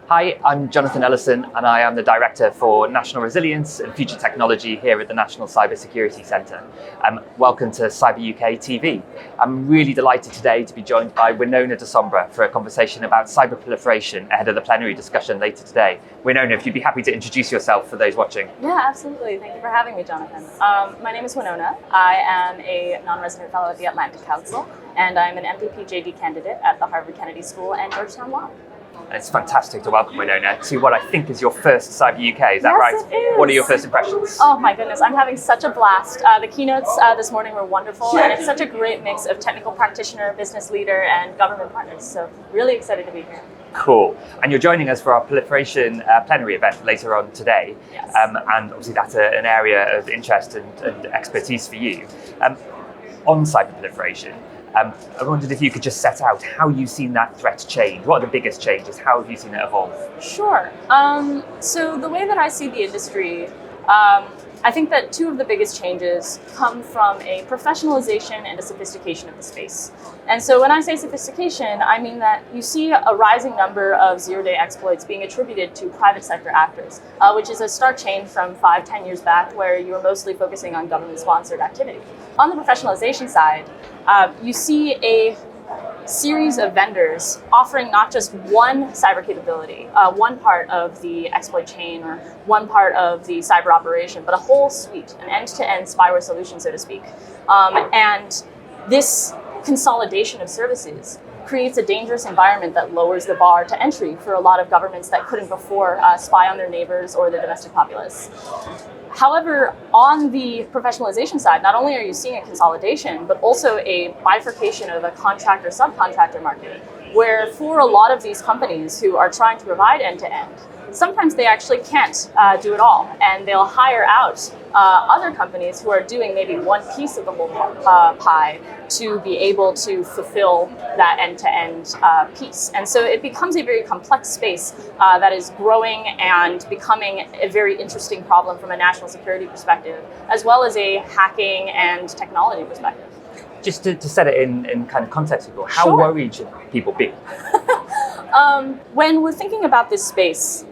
Hi, I'm Jonathon Ellison, and I am the Director for National Resilience and Future Technology here at the National Cybersecurity Centre. Welcome to CyberUK TV. I'm really delighted today to be joined by Winnona DeSombre for a conversation about cyber proliferation ahead of the plenary discussion later today. Winnona, if you'd be happy to introduce yourself for those watching. Yeah, absolutely. Thank you for having me, Jonathon. My name is Winnona. I am a non-resident fellow at the Atlantic Council, and I'm an MPP JD candidate at the Harvard Kennedy School and Georgetown Law. And it's fantastic to welcome Winnona to what I think is your first CyberUK, is that right? Yes, it is. What are your first impressions? Oh my goodness, I'm having such a blast. The keynotes this morning were wonderful, and it's such a great mix of technical practitioner, business leader, and government partners. So really excited to be here. Cool. And you're joining us for our proliferation plenary event later on today. Yes. And obviously that's an area of interest and expertise for you. On cyber proliferation, I wondered if you could just set out how you've seen that threat change. What are the biggest changes? How have you seen it evolve? Sure. So the way that I see the industry, I think that two of the biggest changes come from a professionalization and a sophistication of the space. And so when I say sophistication, I mean that you see a rising number of zero-day exploits being attributed to private sector actors, which is a stark change from 5-10 years back where you were mostly focusing on government-sponsored activity. On the professionalization side, you see a series of vendors offering not just one cyber capability, one part of the exploit chain or one part of the cyber operation, but a whole suite, an end-to-end spyware solution, so to speak. And this consolidation of services creates a dangerous environment that lowers the bar to entry for a lot of governments that couldn't before spy on their neighbors or their domestic populace. However, on the professionalization side, not only are you seeing a consolidation, but also a bifurcation of a contractor-subcontractor market, where for a lot of these companies who are trying to provide end-to-end, sometimes they actually can't do it all, and they'll hire out other companies who are doing maybe one piece of the whole pie to be able to fulfill that end-to-end piece. And so it becomes a very complex space that is growing and becoming a very interesting problem from a national security perspective, as well as a hacking and technology perspective. Just to set it in kind of context, how Sure. worried should people be? When we're thinking about this space,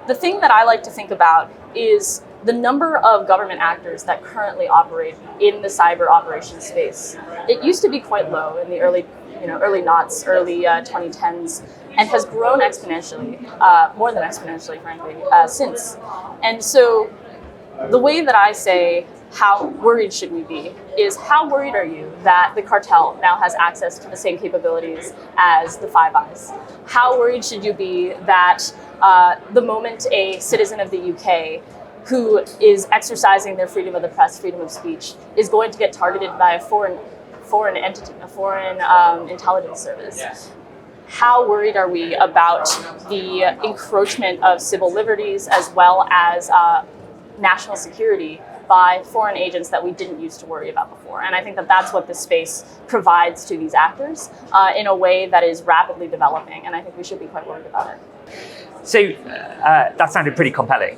the thing that I like to think about is the number of government actors that currently operate in the cyber operations space. It used to be quite low in the early 2010s, and has grown exponentially, more than exponentially, frankly, since. And so the way that I say, how worried should we be, is how worried are you that the cartel now has access to the same capabilities as the Five Eyes? How worried should you be that the moment a citizen of the UK who is exercising their freedom of the press, freedom of speech, is going to get targeted by a foreign entity, a foreign intelligence service? Yes. How worried are we about the encroachment of civil liberties as well as national security by foreign agents that we didn't used to worry about before? And I think that that's what this space provides to these actors in a way that is rapidly developing, and I think we should be quite worried about it. So that sounded pretty compelling.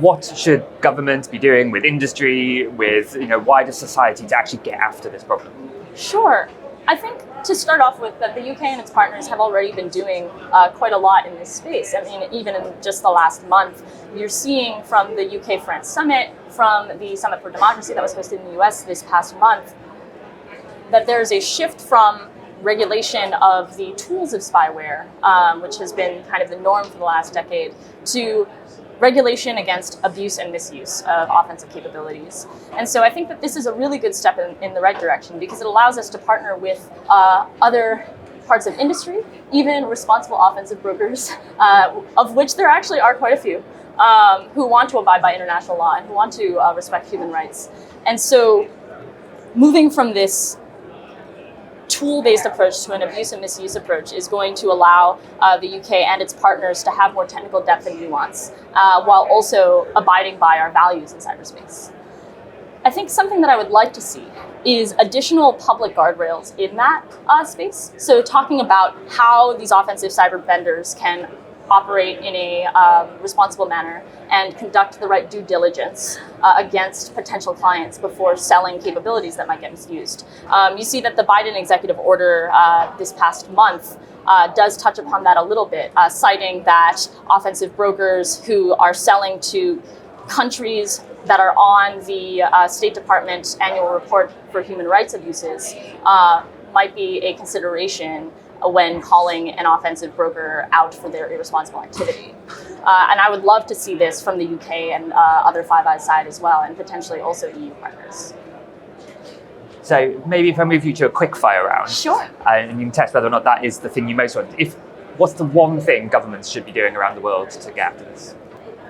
What should governments be doing with industry, with wider society to actually get after this problem? Sure. I think to start off with, that the UK and its partners have already been doing quite a lot in this space. I mean, even in just the last month, you're seeing from the UK-France Summit, from the Summit for Democracy that was hosted in the US this past month, that there's a shift from regulation of the tools of spyware, which has been kind of the norm for the last decade, to regulation against abuse and misuse of offensive capabilities. And so I think that this is a really good step in the right direction, because it allows us to partner with other parts of industry, even responsible offensive brokers, of which there actually are quite a few, who want to abide by international law and who want to respect human rights. And so moving from this tool-based approach to an abuse and misuse approach is going to allow the UK and its partners to have more technical depth and nuance, while also abiding by our values in cyberspace. I think something that I would like to see is additional public guardrails in that space. So talking about how these offensive cyber vendors can operate in a responsible manner and conduct the right due diligence against potential clients before selling capabilities that might get misused. You see that the Biden executive order this past month does touch upon that a little bit, citing that offensive brokers who are selling to countries that are on the State Department annual report for human rights abuses might be a consideration when calling an offensive broker out for their irresponsible activity. And I would love to see this from the UK and other Five Eyes side as well, and potentially also EU partners. So maybe if I move you to a quick fire round. Sure. And you can test whether or not that is the thing you most want. What's the one thing governments should be doing around the world to get after this?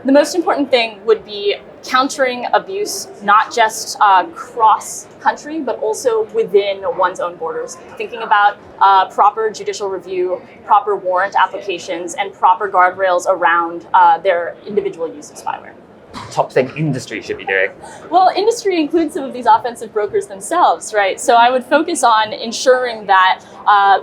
The most important thing would be countering abuse, not just cross-country, but also within one's own borders. Thinking about proper judicial review, proper warrant applications, and proper guardrails around their individual use of spyware. Top thing industry should be doing? Well, industry includes some of these offensive brokers themselves, right? So I would focus on ensuring that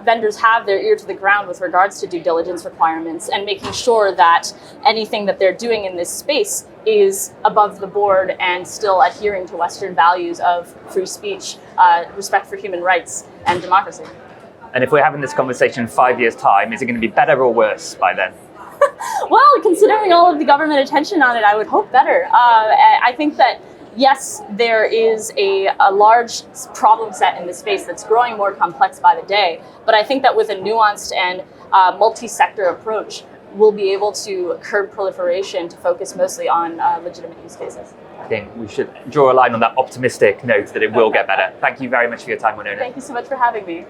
vendors have their ear to the ground with regards to due diligence requirements and making sure that anything that they're doing in this space is above the board and still adhering to Western values of free speech, respect for human rights, and democracy. And if we're having this conversation in 5 years' time, is it going to be better or worse by then? Well, considering all of the government attention on it, I would hope better. I think that, yes, there is a large problem set in this space that's growing more complex by the day, but I think that with a nuanced and multi-sector approach, we'll be able to curb proliferation to focus mostly on legitimate use cases. I think we should draw a line on that optimistic note that it will get better. Thank you very much for your time, Winnona. Thank you so much for having me.